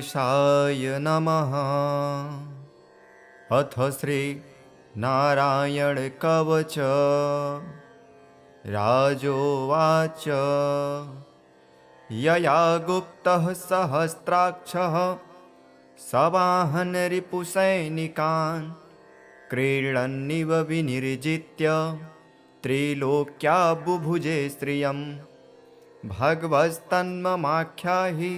गणेशाय नमः। अथ श्री नारायण कवच। राजोवाच यया गुप्तः सहस्राक्षः सवाहन रिपुसैनिकान् क्रीडन्निव विनिर्जित्य त्रिलोक्या बुभुजे श्रियम् भगवस्तन्ममाख्याहि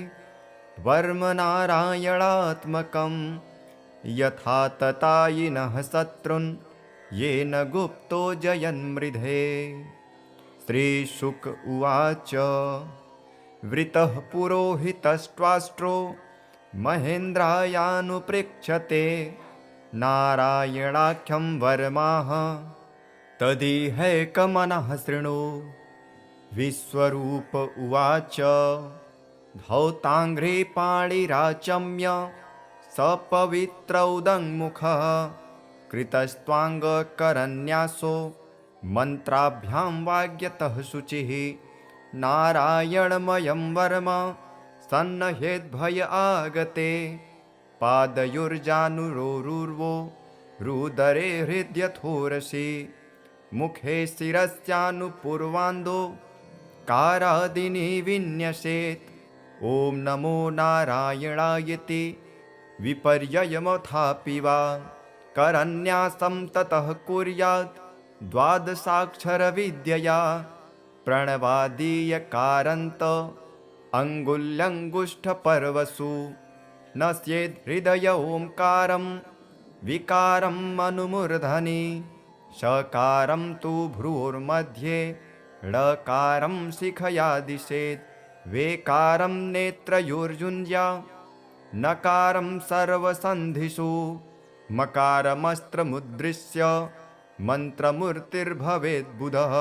वर्मनारायणात्मकं यथा ततायिनः शत्रुन् येन गुप्तो जयन्मृधे। श्रीशुक उवाच वृतः पुरोहितस्त्वाष्ट्रो महेन्द्रायानुपृक्षते नारायणाख्यं वर्माः तदिहैकमनः शृणु। विश्वरूप उवाच धौताङ्घ्रे पाणिराचम्य सपवित्रौदङ्मुखः कृतस्त्वाङ्गकरन्यासो मन्त्राभ्यां वाग्यतः शुचिः नारायणमयं वर्म सन्नहेद्भय आगते पादयोर्जानुरोरुर्वो रुदरे हृद्यथोरसि मुखे शिरस्यानुपूर्वान्धो कारादिनि विन्यसेत्। ॐ नमो नारायणायति विपर्ययमथापि वा करन्यासं ततः कुर्यात् द्वादशाक्षरविद्यया प्रणवादीयकारान्त अङ्गुल्यङ्गुष्ठपर्वसु नश्येद् हृदय ओङ्कारं विकारम् अनुमूर्धनि सकारं तु भ्रूर्मध्ये ळकारं शिखया दिशेत् वेकारं नेत्रयोर्जुञ्ज्या नकारं सर्वसन्धिषु मकारमस्त्रमुद्दिश्य मन्त्रमूर्तिर्भवेत् बुधः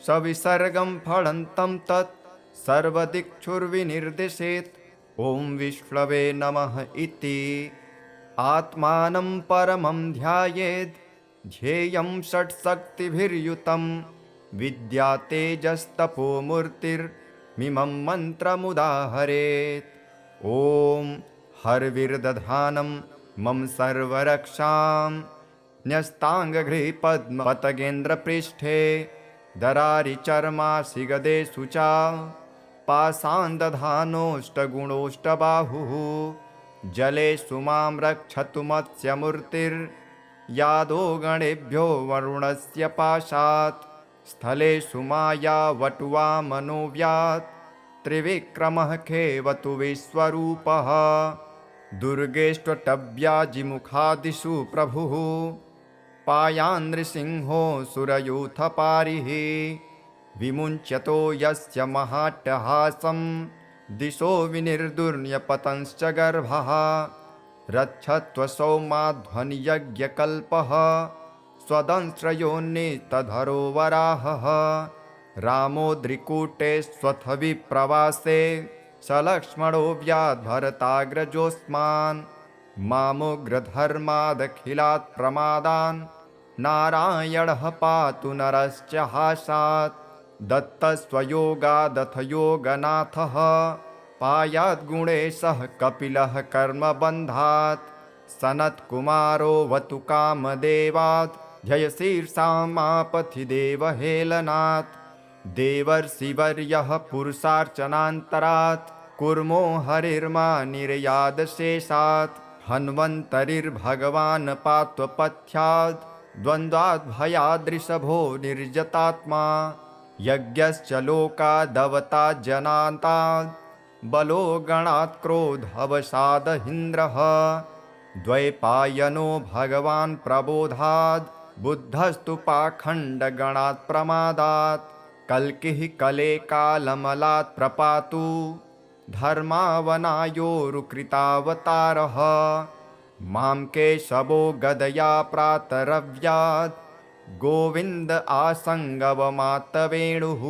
सविसर्गं फलन्तं तत् सर्वदिक्षुर्विनिर्दिशेत्। ॐ विष्णवे नमः इति आत्मानं परमं ध्यायेत् ध्येयं षट्शक्तिभिर्युतं विद्या तेजस्तपोमूर्तिर्मिमं मन्त्रमुदाहरेत्। ॐ हर्विर्दधानं मम सर्वरक्षां न्यस्ताङ्गघ्रे पद्मपतगेन्द्रपृष्ठे दरारिचर्मासिगदेषु च पाषाणदधानोऽष्टगुणोऽष्टबाहुः जलेषु मां रक्षतु मत्स्यमूर्तिर्यादो गणेभ्यो वरुणस्य पाशात् स्थलेषु मायावटुवा मनोव्यात् त्रिविक्रमः खेवतु विश्वरूपः दुर्गेष्टव्याजिमुखादिषु प्रभुः पायान् नृसिंहो सुरयूथपारिः विमुञ्च्यतो यस्य महाट्टहासं दिशो विनिर्दुर्न्यपतंश्च गर्भः रक्षत्वसौमाध्वनियज्ञकल्पः स्वदंश्रयोन्नितधरो वराहः रामोद्रिकूटे स्वथ विप्रवासे सलक्ष्मणो व्याद्भरताग्रजोऽस्मान् मामुग्रधर्मादखिलात् प्रमादान् नारायणः पातु नरश्च हासात् दत्तस्वयोगादथ योगनाथः पायाद्गुणेशः कपिलः कर्मबन्धात् सनत्कुमारोऽवतु कामदेवात् ध्ययशीर्षामापथि देवहेलनात् देवर्षिवर्यः पुरुषार्चनान्तरात् कुर्मो हरिर्मा निर्यादशेषात् हन्वन्तरिर्भगवान् पात्वपथ्यात् द्वन्द्वात् भयादृषभो निर्जतात्मा यज्ञश्च लोकादवता जनान्तात् बलो गणात् क्रोधवशादहीन्द्रः द्वैपायनो भगवान् प्रबोधात् बुद्धस्तु पाखण्डगणात् प्रमादात् कल्किः कले कालमलात् प्रपातु धर्मावनायोरुकृतावतारः मां केशवो गदया प्रातरव्यात् गोविन्द आसङ्गवमातवेणुः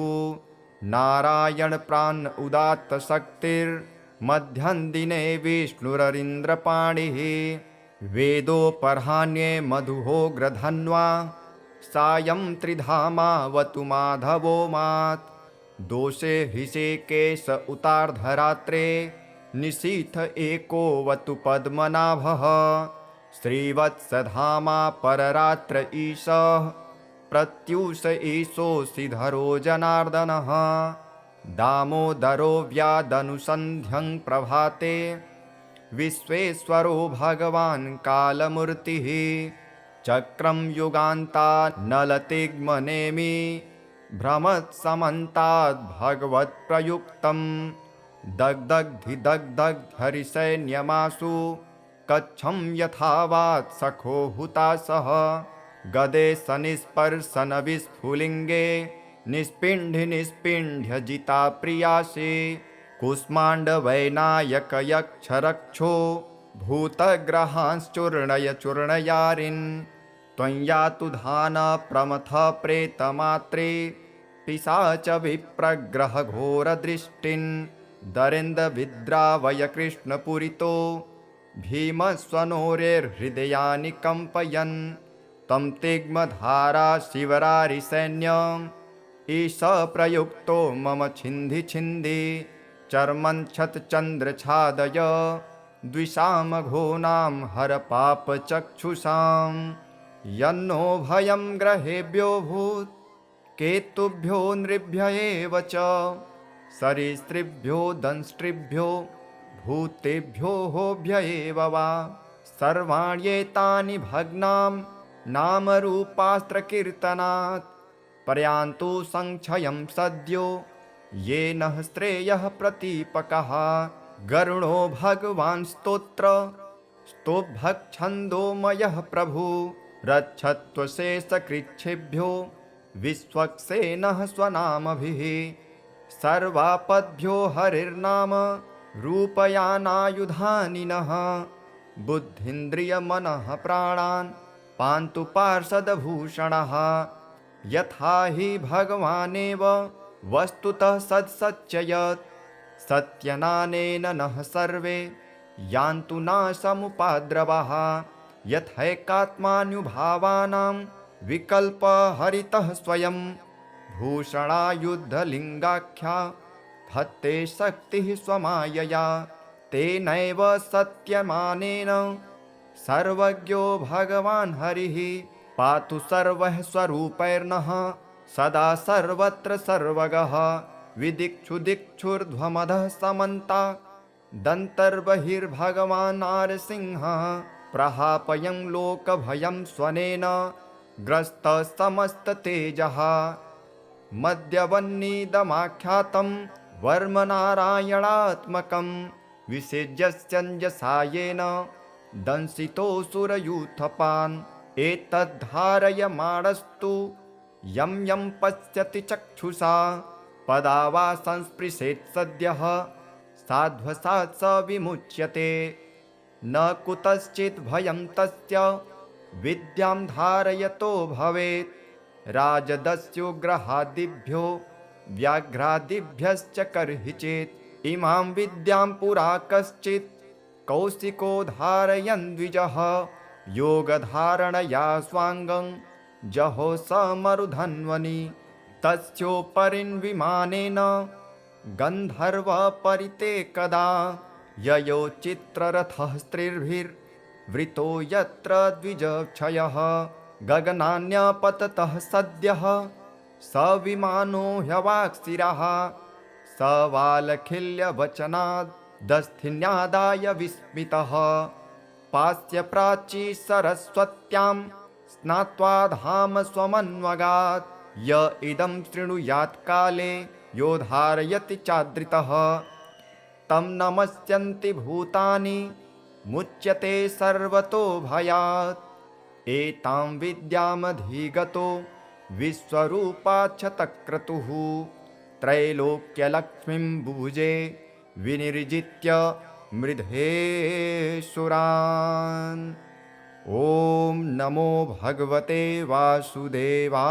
नारायण प्राण उदात्त शक्तिर्मध्यन्दिने विष्णुररिन्द्रपाणिः वेदोपराह्ने मधुहोग्रधन्वा सायं त्रिधामावतु माधवो मात् दोषे हृषिकेश उतार्धरात्रे निशीथ एकोऽवतु पद्मनाभः श्रीवत्सधामा पररात्र ईशः प्रत्यूष एषोऽसि धरो जनार्दनः दामोदरो व्यादनुसन्ध्यं प्रभाते विश्वेश्वरो भगवान् कालमूर्तिः चक्रं युगान्तान्नलतिग्मनेमि भ्रमत्समन्ताद् भगवत्प्रयुक्तं दग्धग्धिदग्धग्धरिसैन्यमासु कच्छं यथावात् सखो हुतासः गदे सनिस्पर्शनविस्फुलिङ्गे निष्पिण्ढ्य जिता प्रियासे कुष्माण्डवैनायकयक्षरक्षो भूतग्रहांश्चूर्णय चूर्णयारिन् त्वय्यातु धान प्रमथ प्रेतमात्रे पिशाच विप्रग्रह घोरदृष्टिन् दरेन्द्रविद्रावय कृष्णपुरितो भीमस्वनोरेर्हृदयानि कम्पयन् तं तिग्मधारा शिवरारिसैन्यम् ईश प्रयुक्तो मम छिन्धि छिन्धि चर्मञ्छत्चन्द्रछादय द्विषामघोनां हरपापचक्षुषां यन्नो भयं ग्रहेभ्यो भूत् केतुभ्यो नृभ्य एव च सरीसृभ्यो दंष्ट्रिभ्यो भूतेभ्यो होभ्य एव वा सर्वाण्येतानि भग्नां नामरूपास्त्रकीर्तनात् प्रयान्तु संक्षयं सद्यो येन श्रेयः प्रतीपकः गरुणो भगवान् स्तोभच्छन्दोमयः प्रभु रक्षत्वशेषकृच्छेभ्यो विश्वक्सेनः स्वनामभिः सर्वापद्भ्यो हरिर्नाम रूपयानायुधानि नः बुद्धीन्द्रियमनः प्राणान् पान्तु पार्षदभूषणः यथा हि भगवानेव वस्तुतः सत्सत्ययत् सत्यनानेन नः सर्वे यान्तु नाशमुपाद्रवः यथैकात्मानुभावानां विकल्पहरितः स्वयं भूषणायुद्धलिङ्गाख्या धत्ते शक्तिः स्वमायया तेनैव सत्यमानेन सर्वज्ञो भगवान् हरिः पातु सर्वः स्वरूपैर्नः सदा सर्वत्र सर्वगः विदिक्षु दिक्षुर्ध्वमधः समन्ता दन्तर्बहिर्भगवान् नारसिंहः प्रहापयं लोकभयं स्वनेन ग्रस्तसमस्ततेजः मद्यवह्निदमाख्यातं वर्मनारायणात्मकं विसेज्यस्यञ्जसायेन दंसितोऽसुरयूथपान् एतद्धारयमाणस्तु यं यं पश्यति चक्षुषा पदा वा संस्पृशेत् सद्यः साध्वसात् स विमुच्यते न कुतश्चित् भयं तस्य विद्यां धारयतो भवेत् राजदस्युग्रहादिभ्यो व्याघ्रादिभ्यश्च कर्हि चेत् इमां विद्यां पुरा कश्चित् कौशिको धारयन् द्विजः योगधारणया स्वाङ्गं जहो समरुधन्वनि तस्योपरिन्विमानेन गन्धर्वपरिते कदा ययो चित्ररथः स्त्रीर्भिर्वृतो यत्र द्विजक्षयः गगनान्यपततः सद्यः स विमानो ह्यवाक्शिरः स वालखिल्यवचनाद् दस्थिन्यादाय विस्मितः पास्य प्राची सरस्वत्यां स्नात्वा धाम स्वमन्वगात् य इदं शृणुयात् काले यो धारयति चादृतः तं नमस्यन्ति भूतानि मुच्यते सर्वतो भयात् एतां विद्यामधिगतो विश्वरूपाच्छतक्रतुः त्रैलोक्यलक्ष्मीं बुभुजे विनिर्जित्य मृधेशुरान्। ॐ नमो भगवते वासुदेवाय।